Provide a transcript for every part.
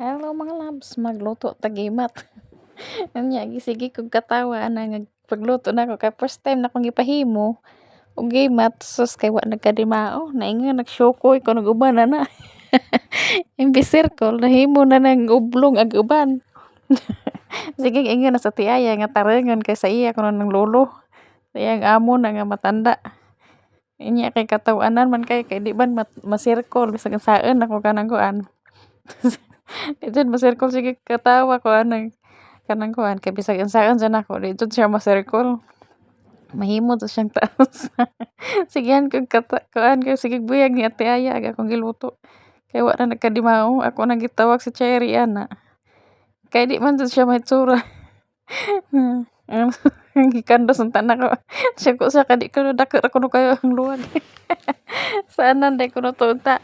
Hello mga labs, magluto ta gimat. Unya sige kog katawa ana nga pagluto nako kay first time na akong gipahimo og gimat sus kay wa nagkadimao naingon nagsyukoy ko nag-uban ana. Imbis circle nahimo na ng oblong ag uban. Sige ingon na sa tiaya nga tarengon kay sa iya kuno ng lolo. Sa iyang amo na nga matanda. Inya kay katawanan man kay di man ma-circle bisag saan ako kanang kuan. Di jud ma-circle sige katawa ko anang kanang kuan kay bisag unsaan dyan ako di jud siya ma-circle. Mahimo to siyang taos. Sigihan kog kuan kay sige buyag ni ate Aya aga akong giluto. Kay wa na nagkadimao ako nang gitawag si Cherry ana. Kay di man jud siya mahitsura. Gikandos unta nako. Siya ko sa kadi ko dako ra kuno kayo ang luwag. Saanan day kuno to unta.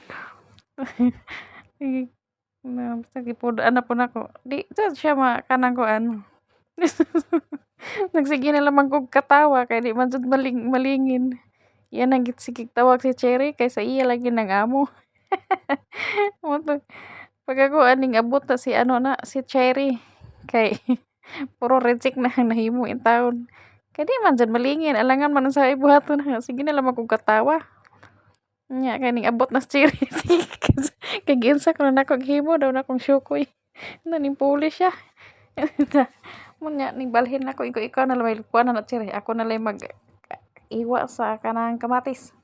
Na basta gipudaan na po nako. Di jud siya kanang kuan. Nagsige na lamang kog katawa kay di man jud malingin. Yan ang sige tawag si Cherry kay sa iya lagi nang amo. Mo to pag ako aning abot na si ano na si Cherry kay puro reject na ang nahimo in taon. Kay di man jud malingin alangan man sa ibuhaton na sige na lamang kog katawa. Nya kay ning abot na si Cherry sige kay ginsa ko na nako himo daw na akong syukoy. Nanimpuli siya. Munya ning balhin nako ikaw na lang may kuan na Cherry ako na lang mag iwa sa kanang kamatis.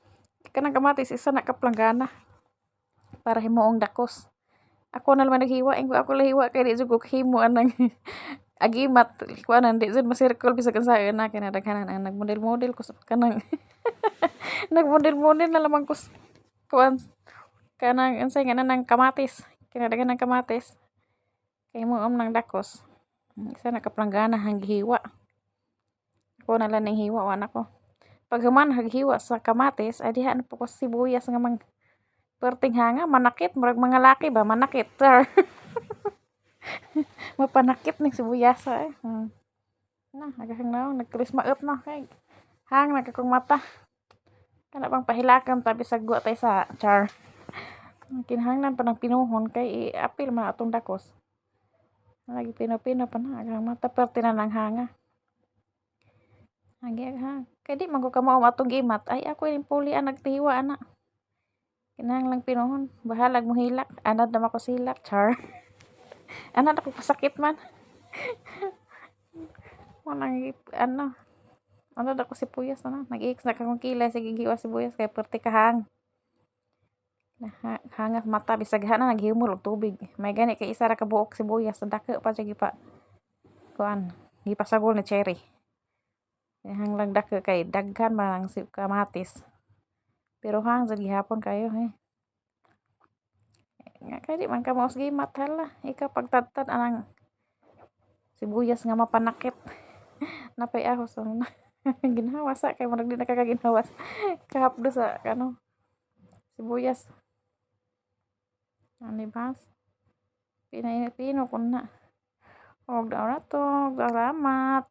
Kanang kamatis isa na ka planggana para himuong dakos. Ako na lang naghiwa ingko ako lang hiwa kay di jud ko himo anang agimat kuanan di jud ma-circle bisag unsaan na kinadaghanan ang nagmodel-model ko sa kanang nagmodel-model na lamang ko kuan kanang unsay nga nang kamatis kinadaghanan ng kamatis kay himuom nang dakos. Isa na ka planggana ang gihiwa. Ako na lang ning hiwa wa nako. Pag human haghiwa sa kamatis ay diha na po ko sibuyas nga perting hanga manakit murag mga laki ba manakit char. Mapanakit ning sibuyas na agahang naong nagtulis maot na kay hang na kakong mata. Kana bang pahilakan ta bisag wa tay sa char. Kinahanglan pa ng pinuhon kay apil man atong dakos. Lagi pino-pino pa na agahang mata perti na ng hanga. Agi ha. Kay di man ko kamao atong gimat ay ako ning puli ang nagtiwa ana. Kinahanglang pinuhon bahalag mo hilak anad na ko silak char. Anad ako pasakit man. Manang ano ako sibuyas ano nag-iix na kakong kilay sige giwa sibuyas kay perti kahang. Hanga mata bisag hana naghimol og tubig. May gani kay isa ra ka buok sibuyas dako pa siya gipa kuan gipasagol ni Cherry. Hanglang dako kay daghan man ang kamatis. Pero hang jud gihapon kayo nga kay di man ka maos gimat hala ikaw pagtadtad anang sibuyas nga mapanakit. Napay ahos ano ginhawas kay murag di nakakaginhawas. Kahapdo sa sibuyas. Ani bas. Pinainit-pino ko na. Og daw na to. Salamat.